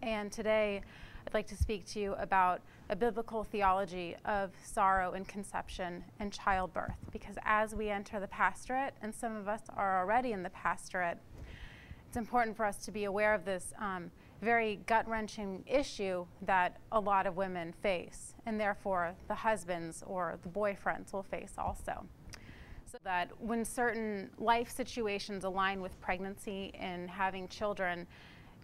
And today I'd like to speak to you about a biblical theology of sorrow in conception and childbirth, because as we enter the pastorate, and some of us are already in the pastorate, it's important for us to be aware of this very gut-wrenching issue that a lot of women face, and therefore the husbands or the boyfriends will face also. So that when certain life situations align with pregnancy and having children,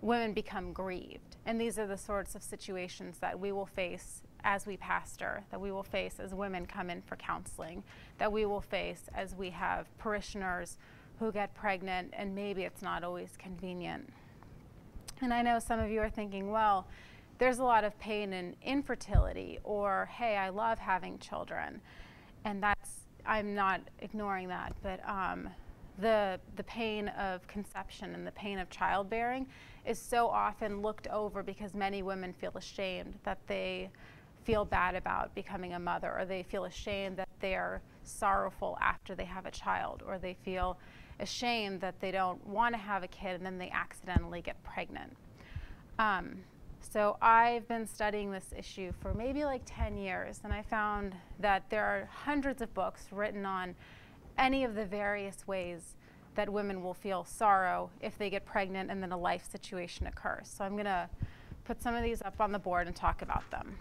women become grieved. And these are the sorts of situations that we will face as we pastor, that we will face as women come in for counseling, that we will face as we have parishioners who get pregnant and maybe it's not always convenient. And I know some of you are thinking, well, there's a lot of pain in infertility, or hey, I love having children. And I'm not ignoring that, but the pain of conception and the pain of childbearing is so often looked over because many women feel ashamed that they feel bad about becoming a mother, or they feel ashamed that they're sorrowful after they have a child, or they feel ashamed that they don't want to have a kid and then they accidentally get pregnant. So I've been studying this issue for maybe like 10 years, and I found that there are hundreds of books written on any of the various ways that women will feel sorrow if they get pregnant and then a life situation occurs. So I'm going to put some of these up on the board and talk about them.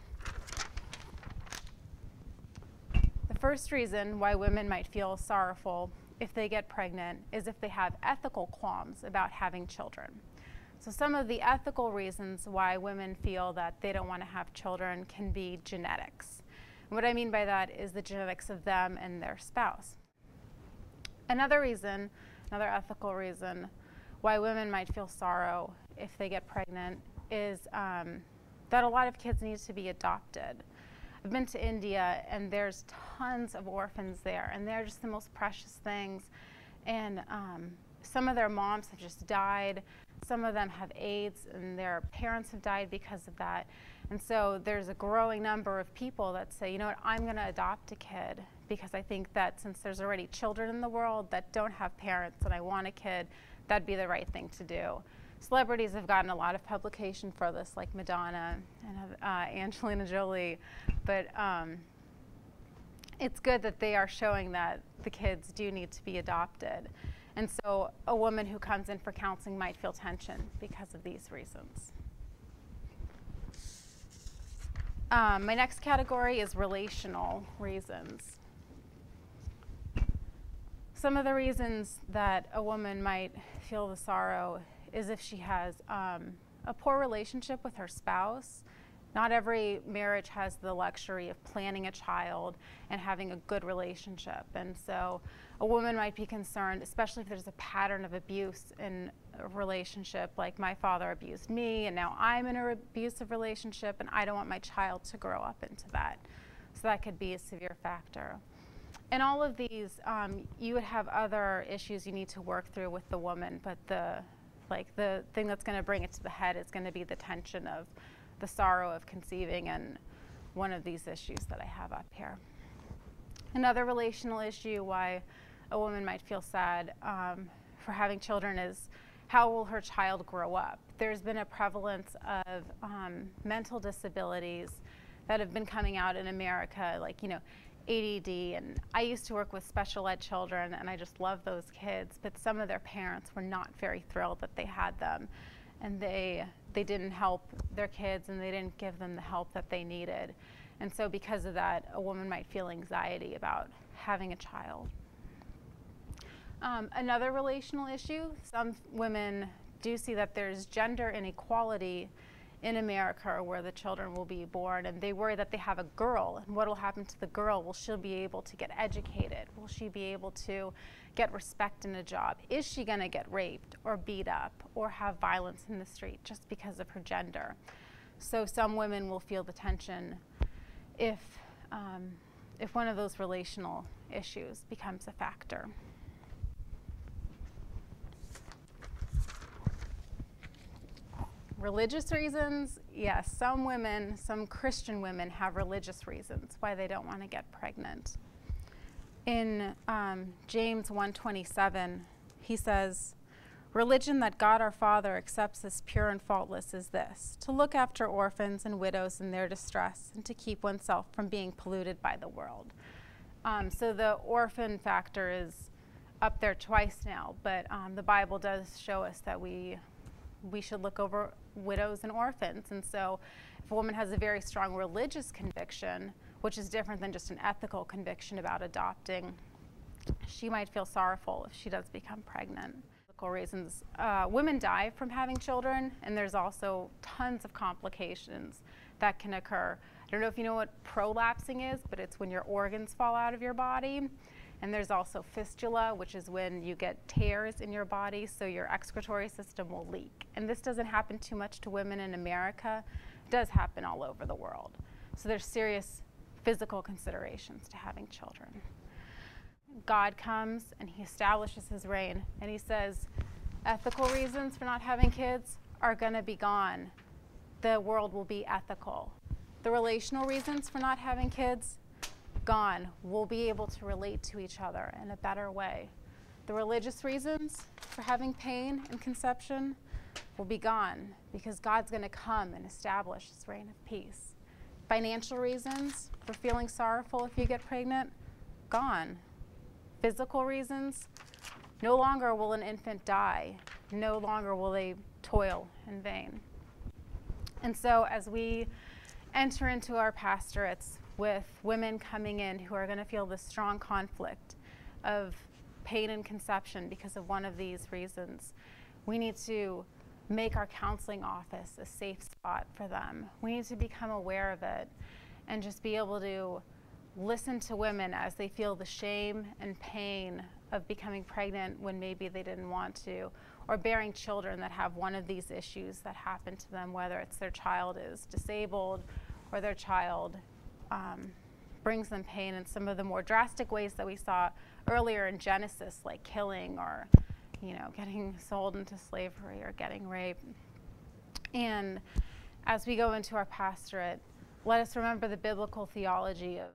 The first reason why women might feel sorrowful if they get pregnant is if they have ethical qualms about having children. So some of the ethical reasons why women feel that they don't want to have children can be genetics. And what I mean by that is the genetics of them and their spouse. Another ethical reason why women might feel sorrow if they get pregnant is that a lot of kids need to be adopted. I've been to India, and there's tons of orphans there, and they're just the most precious things. And some of their moms have just died. Some of them have AIDS, and their parents have died because of that. And so there's a growing number of people that say, you know what, I'm going to adopt a kid because I think that since there's already children in the world that don't have parents and I want a kid, that'd be the right thing to do. Celebrities have gotten a lot of publication for this, like Madonna and Angelina Jolie, but it's good that they are showing that the kids do need to be adopted. And so a woman who comes in for counseling might feel tension because of these reasons. My next category is relational reasons. Some of the reasons that a woman might feel the sorrow is if she has a poor relationship with her spouse. Not every marriage has the luxury of planning a child and having a good relationship. And so a woman might be concerned, especially if there's a pattern of abuse in a relationship, like my father abused me and now I'm in an abusive relationship and I don't want my child to grow up into that. So that could be a severe factor. And all of these, you would have other issues you need to work through with the woman, but the thing that's going to bring it to the head is going to be the tension of the sorrow of conceiving and one of these issues that I have up here. Another relational issue why a woman might feel sad for having children is how will her child grow up? There's been a prevalence of mental disabilities that have been coming out in America, like, you know, ADD, and I used to work with special ed children and I just love those kids, but some of their parents were not very thrilled that they had them, and they didn't help their kids and they didn't give them the help that they needed. And so because of that, a woman might feel anxiety about having a child. Another relational issue, some women do see that there's gender inequality in America where the children will be born, and they worry that they have a girl, and what will happen to the girl? Will she be able to get educated? Will she be able to get respect in a job? Is she going to get raped or beat up or have violence in the street just because of her gender? So some women will feel the tension if one of those relational issues becomes a factor. Religious reasons, yes, some women, some Christian women have religious reasons why they don't want to get pregnant. In James 1:27, he says, Religion that God our Father accepts as pure and faultless is this: to look after orphans and widows in their distress, and to keep oneself from being polluted by the world. So the orphan factor is up there twice now, but the Bible does show us that we should look over widows and orphans. And so if a woman has a very strong religious conviction, which is different than just an ethical conviction about adopting, she might feel sorrowful if she does become pregnant. Reasons. Women die from having children, and there's also tons of complications that can occur. I don't know if you know what prolapsing is, but it's when your organs fall out of your body. And there's also fistula, which is when you get tears in your body, so your excretory system will leak. And this doesn't happen too much to women in America. It does happen all over the world. So there's serious physical considerations to having children. God comes and he establishes his reign, and he says ethical reasons for not having kids are going to be gone. The world will be ethical. The relational reasons for not having kids, gone. We'll be able to relate to each other in a better way. The religious reasons for having pain and conception will be gone, because God's going to come and establish his reign of peace. Financial reasons for feeling sorrowful if you get pregnant, gone. Physical reasons, no longer will an infant die. No longer will they toil in vain. And so as we enter into our pastorates with women coming in who are going to feel this strong conflict of pain and conception because of one of these reasons, we need to make our counseling office a safe spot for them. We need to become aware of it and just be able to listen to women as they feel the shame and pain of becoming pregnant when maybe they didn't want to, or bearing children that have one of these issues that happen to them, whether it's their child is disabled or their child brings them pain in some of the more drastic ways that we saw earlier in Genesis, like killing or getting sold into slavery or getting raped. And as we go into our pastorate, let us remember the biblical theology of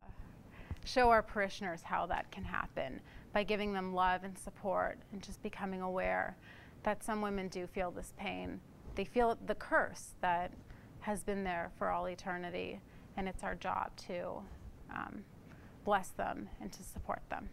show our parishioners how that can happen by giving them love and support, and just becoming aware that some women do feel this pain. They feel the curse that has been there for all eternity, and it's our job to bless them and to support them.